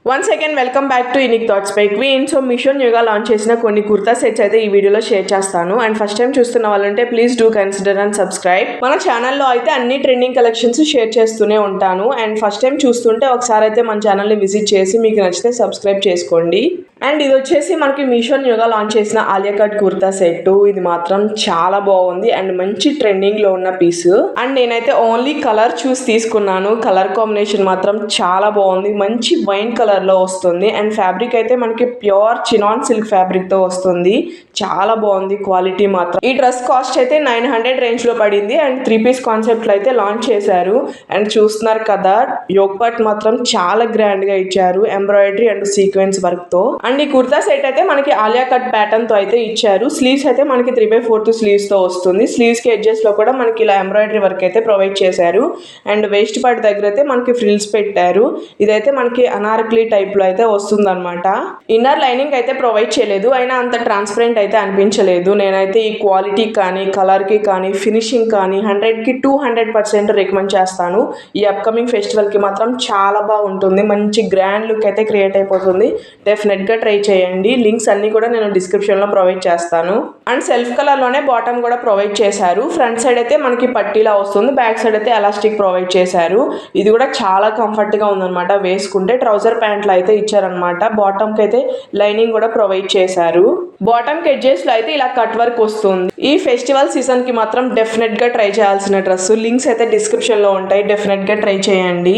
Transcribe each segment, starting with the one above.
Once again welcome back to unique thoughts by queen. So Meesho న్యూగా launch చేసిన కొన్ని kurta sets అయితే ఈ వీడియోలో షేర్ చేస్తాను. అండ్ ఫస్ట్ టైం చూస్తున్న వాళ్ళంటే please do consider and subscribe. మన ఛానల్లో అయితే అన్ని ట్రెండింగ్ కలెక్షన్స్ షేర్ చేస్తూనే ఉంటాను. అండ్ ఫస్ట్ టైం చూస్తుంటే ఒకసారి అయితే మన ఛానల్ని విజిట్ చేసి మీకు నచ్చితే సబ్స్క్రైబ్ చేసుకోండి. అండ్ ఇది వచ్చేసి మనకి మీషో న్యూగా లాంచ్ చేసిన ఆలియా కట్ కుర్తా సెట్. ఇది మాత్రం చాలా బాగుంది అండ్ మంచి ట్రెండింగ్ లో ఉన్న పీస్. అండ్ నేనైతే ఓన్లీ కలర్ చూసి తీసుకున్నాను. కలర్ కాంబినేషన్ మాత్రం చాలా బాగుంది. మంచి వైన్ కలర్ లో వస్తుంది. అండ్ ఫ్యాబ్రిక్ అయితే మనకి ప్యూర్ చినాన్ సిల్క్ ఫ్యాబ్రిక్ తో వస్తుంది. చాలా బాగుంది క్వాలిటీ మాత్రం. ఈ డ్రెస్ కాస్ట్ అయితే 900 రేంజ్ లో పడింది. అండ్ 3 పీస్ కాన్సెప్ట్ లో అయితే లాంచ్ చేశారు. అండ్ చూస్తున్నారు కదా, యోగ్ పార్ట్ మాత్రం చాలా గ్రాండ్ గా ఇచ్చారు, ఎంబ్రాయిడరీ అండ్ సీక్వెన్స్ వర్క్ తో. అండ్ ఈ కుర్తా సెట్ అయితే మనకి ఆలియా కట్ ప్యాటర్న్ తో అయితే ఇచ్చారు. స్లీవ్స్ అయితే మనకి 3/4 స్లీవ్స్ తో వస్తుంది. స్లీవ్స్ కి ఎడ్జెస్ లో కూడా మనకి ఇలా ఎంబ్రాయిడరీ వర్క్ అయితే ప్రొవైడ్ చేశారు. అండ్ వేస్ట్ పార్ట్ దగ్గర అయితే మనకి ఫ్రిల్స్ పెట్టారు. ఇదైతే మనకి అనార్కలి టైప్ లో అయితే వస్తుంది అనమాట. ఇన్నర్ లైనింగ్ అయితే ప్రొవైడ్ చేయలేదు, అయినా అంత ట్రాన్స్పరెంట్ అయితే అనిపించలేదు. నేనైతే ఈ క్వాలిటీ కానీ కలర్ కి కానీ ఫినిషింగ్ కానీ 100కి 200% రికమెండ్ చేస్తాను. ఈ అప్కమింగ్ ఫెస్టివల్ కి మాత్రం చాలా బాగుంటుంది. మంచి గ్రాండ్ లుక్ అయితే క్రియేట్ అయిపోతుంది. డెఫినెట్ గా ట్రై చేయండి. లింక్స్ అన్ని కూడా నేను డిస్క్రిప్షన్ లో ప్రొవైడ్ చేస్తాను. అండ్ సెల్ఫ్ కలర్ లోనే బాటమ్ కూడా ప్రొవైడ్ చేశారు. ఫ్రంట్ సైడ్ అయితే మనకి పట్టీలా వస్తుంది, బ్యాక్ సైడ్ అయితే ఎలాస్టిక్ ప్రొవైడ్ చేశారు. ఇది కూడా చాలా కంఫర్ట్ గా ఉందన్నమాట. వేసుకుంటే ట్రౌజర్ ప్యాంట్లు అయితే ఇచ్చారనమాట. బాటమ్ కి అయితే లైనింగ్ కూడా ప్రొవైడ్ చేశారు. బాటమ్ కి ఎడ్జెస్ లో అయితే ఇలా కట్ వర్క్ వస్తుంది. ఈ ఫెస్టివల్ సీజన్ కి మాత్రం డెఫినెట్ గా ట్రై చేయాల్సిన డ్రెస్. లింక్స్ అయితే డిస్క్రిప్షన్ లో ఉంటాయి, డెఫినెట్ గా ట్రై చేయండి.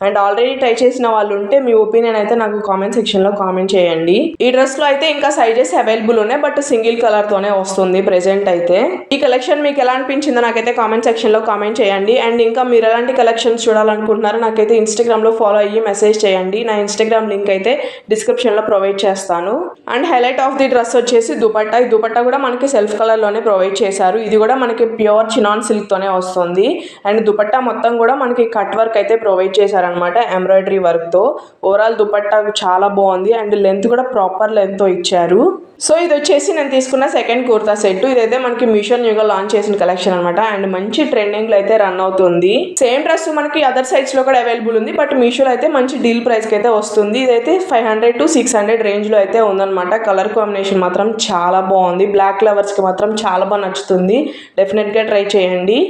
అండ్ ఆల్రెడీ ట్రై చేసిన వాళ్ళు ఉంటే మీ ఒపీనియన్ అయితే నాకు కామెంట్ సెక్షన్ లో కామెంట్ చేయండి. ఈ డ్రెస్ లో అయితే ఇంకా సైజెస్ అవైలబుల్ ఉన్నాయి, బట్ సింగిల్ కలర్ తోనే వస్తుంది ప్రెసెంట్ అయితే. ఈ కలెక్షన్ మీకు ఎలా అనిపించిందో నాకైతే కామెంట్ సెక్షన్ లో కామెంట్ చేయండి. అండ్ ఇంకా మీరు ఎలాంటి కలెక్షన్స్ చూడాలనుకుంటున్నారో నాకైతే ఇన్స్టాగ్రామ్ లో ఫాలో అయ్యి మెసేజ్ చేయండి. నా ఇన్స్టాగ్రామ్ లింక్ అయితే డిస్క్రిప్షన్ లో ప్రొవైడ్ చేస్తాను. And highlight of the dress వచ్చేసి దుపట్టా. ఈ దుపట్టా కూడా మనకి సెల్ఫ్ కలర్ లోనే ప్రొవైడ్ చేశారు. ఇది కూడా మనకి ప్యూర్ చినాన్ సిల్క్ తోనే వస్తుంది. అండ్ దుపట్టా మొత్తం కూడా మనకి కట్ వర్క్ అయితే ప్రొవైడ్ చేశారు అనమాట, ఎంబ్రాయిడరీ వర్క్ తో. ఓవరాల్ దుపట్టా చాలా బాగుంది. అండ్ లెంత్ కూడా ప్రాపర్ లెంత్ తో ఇచ్చారు. సో ఇది వచ్చేసి నేను తీసుకున్న సెకండ్ కుర్తా సెట్. ఇదైతే మనకి మీషో న్యూగా లాంచ్ చేసిన కలెక్షన్ అనమాట. అండ్ మంచి ట్రెండింగ్ లో అయితే రన్ అవుతుంది. సేమ్ డ్రెస్ మనకి అదర్ సైట్స్ లో కూడా అవైలబుల్ ఉంది, బట్ మీషోలో అయితే మంచి డీల్ ప్రైస్ కి అయితే వస్తుంది. ఇదైతే 500 to 600 రేంజ్ లో అయితే ఉందన్నమాట. కలర్ కాంబినేషన్ మాత్రం చాలా బాగుంది. బ్లాక్ లవర్స్ కి మాత్రం చాలా బాగా నచ్చుతుంది. డెఫినెట్ గా ట్రై చేయండి.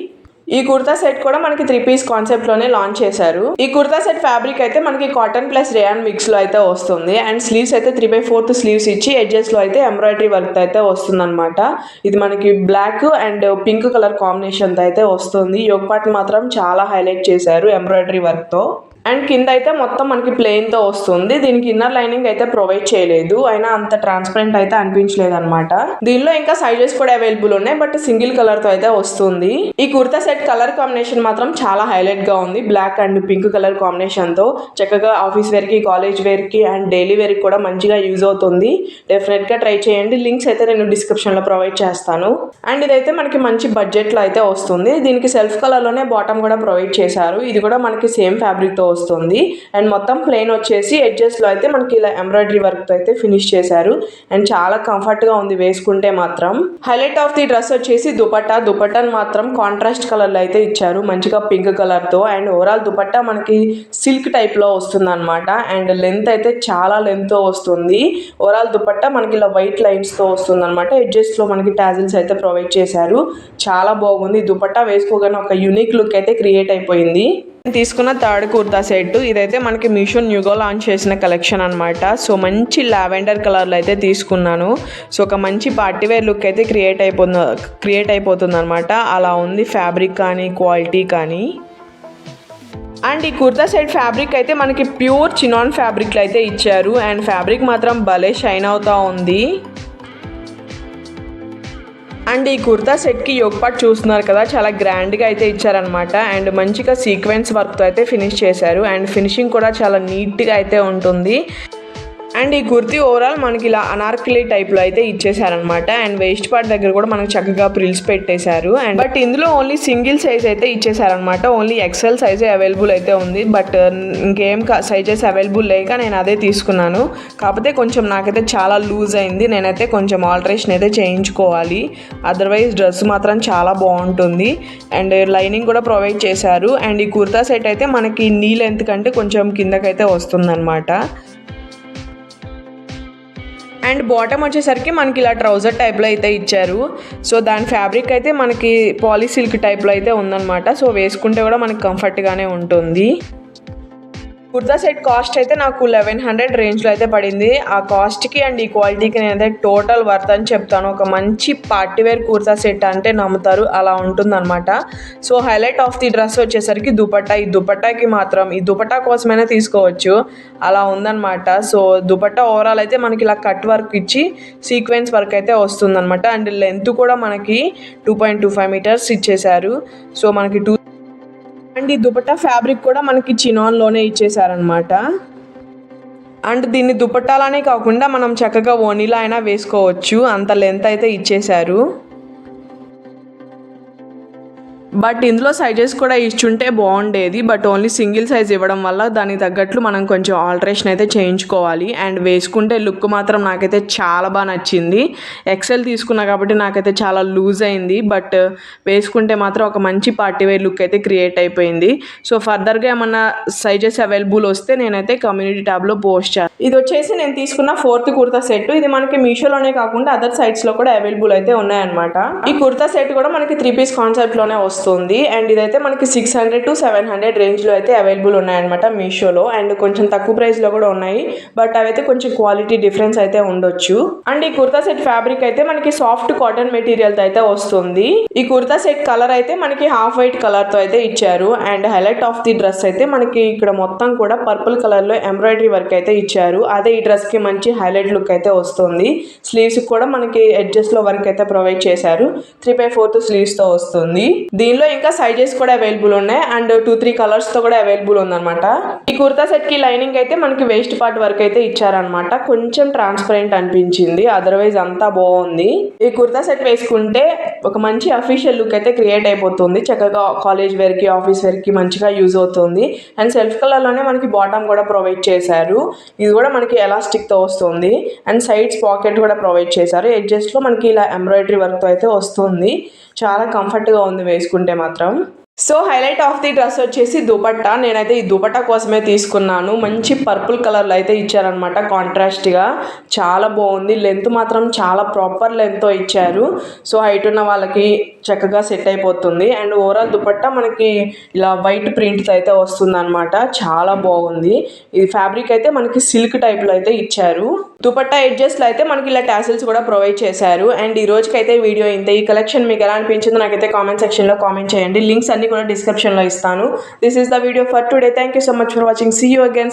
ఈ కుర్తా సెట్ కూడా మనకి 3 పీస్ కాన్సెప్ట్ లోనే లాంచ్ చేశారు. ఈ కుర్తా సెట్ ఫ్యాబ్రిక్ అయితే మనకి కాటన్ ప్లస్ రేయాన్ మిక్స్ లో అయితే వస్తుంది. అండ్ స్లీవ్స్ అయితే 3/4 స్లీవ్స్ ఇచ్చి ఎడ్జెస్ లో అయితే ఎంబ్రాయిడరీ వర్క్ అయితే వస్తుంది అనమాట. ఇది మనకి black and pink colour combination తో అయితే వస్తుంది. యోగ్ పార్ట్ మాత్రం చాలా హైలైట్ చేశారు ఎంబ్రాయిడరీ వర్క్ తో. అండ్ కింద అయితే మొత్తం మనకి ప్లెయిన్ తో వస్తుంది. దీనికి ఇన్నర్ లైనింగ్ అయితే ప్రొవైడ్ చేయలేదు, అయినా అంత ట్రాన్స్పరెంట్ అయితే అనిపించలేదు అనమాట. దీనిలో ఇంకా సైజెస్ కూడా అవైలబుల్ ఉన్నాయి, బట్ సింగిల్ కలర్ తో అయితే వస్తుంది. ఈ కుర్తా సెట్ కలర్ కాంబినేషన్ మాత్రం చాలా హైలైట్ గా ఉంది. Black and pink colour combination తో చక్కగా ఆఫీస్ వేర్ కి, కాలేజ్ వేర్ కి అండ్ డైలీ వేర్ కి కూడా మంచిగా యూజ్ అవుతుంది. డెఫినెట్ గా ట్రై చేయండి. లింక్స్ అయితే నేను డిస్క్రిప్షన్ లో ప్రొవైడ్ చేస్తాను. అండ్ ఇదైతే మనకి మంచి బడ్జెట్ లో అయితే వస్తుంది. దీనికి సెల్ఫ్ కలర్ లోనే బాటమ్ కూడా ప్రొవైడ్ చేశారు. ఇది కూడా మనకి సేమ్ ఫ్యాబ్రిక్ తో వస్తుంది. అండ్ మొత్తం ప్లెయిన్ వచ్చేసి ఎడ్జెస్ లో అయితే మనకి ఇలా ఎంబ్రాయిడరీ వర్క్ తో అయితే ఫినిష్ చేశారు. అండ్ చాలా కంఫర్ట్ గా ఉంది వేసుకుంటే మాత్రం. హైలైట్ ఆఫ్ ది డ్రెస్ వచ్చేసి దుపట్టా. దుపట్టాను మాత్రం కాంట్రాస్ట్ కలర్ లో అయితే ఇచ్చారు, మంచిగా పింక్ కలర్ తో. అండ్ ఓవరాల్ దుపట్టా మనకి సిల్క్ టైప్ లో వస్తుంది అనమాట. అండ్ లెంత్ అయితే చాలా లెంత్ తో వస్తుంది. ఓవరాల్ దుపట్టా మనకి ఇలా వైట్ లైన్స్ తో వస్తుంది అనమాట. ఎడ్జెస్ లో మనకి టాజిల్స్ అయితే ప్రొవైడ్ చేశారు. చాలా బాగుంది. దుపట్టా వేసుకోగానే ఒక యూనిక్ లుక్ అయితే క్రియేట్ అయిపోయింది. తీసుకున్న థర్డ్ కుర్తా సెట్. ఇదైతే మనకి మీషో న్యూగా లాంచ్ చేసిన కలెక్షన్ అనమాట. సో మంచి లావెండర్ కలర్లో అయితే తీసుకున్నాను. సో ఒక మంచి పార్టీవేర్ లుక్ అయితే క్రియేట్ అయిపోతుంది అనమాట. అలా ఉంది ఫ్యాబ్రిక్ కానీ క్వాలిటీ కానీ. అండ్ ఈ కుర్తా సెట్ ఫ్యాబ్రిక్ అయితే మనకి ప్యూర్ చినాన్ ఫ్యాబ్రిక్లో అయితే ఇచ్చారు. అండ్ ఫ్యాబ్రిక్ మాత్రం భలే షైన్ అవుతా ఉంది. అండ్ ఈ కుర్తా సెట్కి యోగ్ పార్ట్ చూస్తున్నారు కదా, చాలా గ్రాండ్గా అయితే ఇచ్చారనమాట. అండ్ మంచిగా సీక్వెన్స్ వర్క్తో అయితే ఫినిష్ చేశారు. అండ్ ఫినిషింగ్ కూడా చాలా నీట్గా అయితే ఉంటుంది. అండ్ ఈ కుర్తీ ఓవరాల్ మనకి ఇలా అనార్కలి టైప్లో అయితే ఇచ్చేసారనమాట. అండ్ వేస్ట్ పార్ట్ దగ్గర కూడా మనకి చక్కగా ప్రిల్స్ పెట్టేశారు. అండ్ బట్ ఇందులో ఓన్లీ సింగిల్ సైజ్ అయితే ఇచ్చేసారనమాట. ఓన్లీ ఎక్సెల్ సైజే అవైలబుల్ అయితే ఉంది. బట్ ఇంకేం సైజెస్ అవైలబుల్ లేక నేను అదే తీసుకున్నాను. కాకపోతే కొంచెం నాకైతే చాలా లూజ్ అయింది. నేనైతే కొంచెం ఆల్టరేషన్ అయితే చేయించుకోవాలి. అదర్వైజ్ డ్రెస్ మాత్రం చాలా బాగుంటుంది. అండ్ లైనింగ్ కూడా ప్రొవైడ్ చేశారు. అండ్ ఈ కుర్తా సెట్ అయితే మనకి నీ లెంత్ కంటే కొంచెం కిందకైతే వస్తుంది అనమాట. అండ్ బాటమ్ వచ్చేసరికి మనకి ఇలా ట్రౌజర్ టైప్లో అయితే ఇచ్చారు. సో దాని ఫ్యాబ్రిక్ అయితే మనకి పాలీ సిల్క్ టైప్లో అయితే ఉందన్నమాట. సో వేసుకుంటే కూడా మనకి కంఫర్ట్గానే ఉంటుంది. కుర్తా సెట్ కాస్ట్ అయితే నాకు 1100 రేంజ్లో అయితే పడింది. ఆ కాస్ట్కి అండ్ ఈ క్వాలిటీకి నేనైతే టోటల్ వర్త్ అని చెప్తాను. ఒక మంచి పార్టీవేర్ కుర్తా సెట్ అంటే నమ్ముతారు, అలా ఉంటుందన్నమాట. So highlight of the dress వచ్చేసరికి దుపట్టా. ఈ దుపట్టాకి మాత్రం ఈ దుపట్టా కోసమైనా తీసుకోవచ్చు, అలా ఉందన్నమాట. సో దుపట్టా ఓవరాల్ అయితే మనకి ఇలా కట్ వర్క్ ఇచ్చి సీక్వెన్స్ వర్క్ అయితే వస్తుందన్నమాట. అండ్ లెంత్ కూడా మనకి 2.25 మీటర్స్ ఇచ్చేశారు. సో మనకి అండ్ ఈ దుపట్టా ఫ్యాబ్రిక్ కూడా మనకి చినాన్లోనే ఇచ్చేసారనమాట. అండ్ దీన్ని దుపట్టాలనే కాకుండా మనం చక్కగా ఓనీలా అయినా వేసుకోవచ్చు, అంత లెంత్ అయితే ఇచ్చేశారు. బట్ ఇందులో సైజెస్ కూడా ఇచ్చుంటే బాగుండేది. బట్ ఓన్లీ సింగిల్ సైజ్ ఇవ్వడం వల్ల దానికి తగ్గట్లు మనం కొంచెం ఆల్టరేషన్ అయితే చేయించుకోవాలి. అండ్ వేసుకుంటే లుక్ మాత్రం నాకైతే చాలా బాగా నచ్చింది. ఎక్సెల్ తీసుకున్నా కాబట్టి నాకైతే చాలా లూజ్ అయింది. బట్ వేసుకుంటే మాత్రం ఒక మంచి పార్టీవేర్ లుక్ అయితే క్రియేట్ అయిపోయింది. సో ఫర్దర్గా ఏమన్నా సైజెస్ అవైలబుల్ వస్తే నేనైతే కమ్యూనిటీ ట్యాబ్లో పోస్ట్ చేస్తాను. ఇది వచ్చేసి నేను తీసుకున్న 4th కుర్తా సెట్. ఇది మనకి మీషోలోనే కాకుండా అదర్ సైట్స్లో కూడా అవైలబుల్ అయితే ఉన్నాయన్నమాట. ఈ కుర్తా సెట్ కూడా మనకి 3 పీస్ కాన్సెప్ట్లోనే వస్తుంది. అండ్ ఇదైతే మనకి 600 to 700 రేంజ్లో అయితే అవైలబుల్ ఉన్నాయన్నమాట మీషోలో. అండ్ కొంచెం తక్కువ ప్రైస్లో కూడా ఉన్నాయి, బట్ అవైతే కొంచెం క్వాలిటీ డిఫరెన్స్ అయితే ఉండొచ్చు. అండ్ ఈ కుర్తా సెట్ ఫ్యాబ్రిక్ అయితే మనకి సాఫ్ట్ కాటన్ మెటీరియల్తో అయితే వస్తుంది. ఈ కుర్తా సెట్ కలర్ అయితే మనకి హాఫ్ వైట్ కలర్తో అయితే ఇచ్చారు. And highlight of the dress అయితే మనకి ఇక్కడ మొత్తం కూడా పర్పుల్ కలర్లో ఎంబ్రాయిడరీ వర్క్ అయితే ఇచ్చారు. అదే ఈ డ్రెస్కి మంచి హైలైట్ లుక్ అయితే వస్తుంది. స్లీవ్స్ కూడా మనకి ఎడ్జెస్లో వర్క్ అయితే ప్రొవైడ్ చేశారు. 3/4 స్లీవ్స్తో వస్తుంది. దీనిలో ఇంకా సైజెస్ కూడా అవైలబుల్ ఉన్నాయి. అండ్ 2-3 కలర్స్తో కూడా అవైలబుల్ ఉందన్నమాట. ఈ కుర్తా సెట్కి లైనింగ్ అయితే మనకి వేస్ట్ పార్ట్ వరకు అయితే ఇచ్చారనమాట. కొంచెం ట్రాన్స్పరెంట్ అనిపించింది, అదర్వైజ్ అంతా బాగుంది. ఈ కుర్తా సెట్ వేసుకుంటే ఒక మంచి అఫీషియల్ లుక్ అయితే క్రియేట్ అయిపోతుంది. చక్కగా కాలేజ్ వేర్కి, ఆఫీస్ వేర్కి మంచిగా యూజ్ అవుతుంది. అండ్ సెల్ఫ్ కలర్లోనే మనకి బాటమ్ కూడా ప్రొవైడ్ చేశారు. ఇది కూడా మనకి ఎలాస్టిక్తో వస్తుంది. అండ్ సైడ్స్ పాకెట్ కూడా ప్రొవైడ్ చేశారు. ఎడ్జెస్ట్లో మనకి ఇలా ఎంబ్రాయిడరీ వర్క్తో అయితే వస్తుంది. చాలా కంఫర్ట్గా ఉంది వేసుకుంటే మాత్రం. So highlight of the dress వచ్చేసి దుపట్టా. నేనైతే ఈ దుపట్టా కోసమే తీసుకున్నాను. మంచి పర్పుల్ కలర్లో అయితే ఇచ్చారనమాట కాంట్రాస్ట్గా, చాలా బాగుంది. లెంత్ మాత్రం చాలా ప్రాపర్ లెంత్తో ఇచ్చారు. సో హైట్ ఉన్న వాళ్ళకి చక్కగా సెట్ అయిపోతుంది. అండ్ ఓవరాల్ దుపట్టా మనకి ఇలా వైట్ ప్రింట్తో అయితే వస్తుంది అనమాట. చాలా బాగుంది. ఇది ఫ్యాబ్రిక్ అయితే మనకి సిల్క్ టైప్లో అయితే ఇచ్చారు. దుపట్టా ఎడ్జెస్ట్లో అయితే మనకి ఇలా టాసిల్స్ కూడా ప్రొవైడ్ చేశారు. అండ్ ఈ రోజుకైతే వీడియో ఇంతే. ఈ కలెక్షన్ మీకు ఎలా అనిపించిందో నాకైతే కామెంట్ సెక్షన్లో కామెంట్ చేయండి. లింక్స్ అన్ని కూడా డిస్క్రిప్షన్లో ఇస్తాను. This is the video for today. Thank you so much for watching. See you again.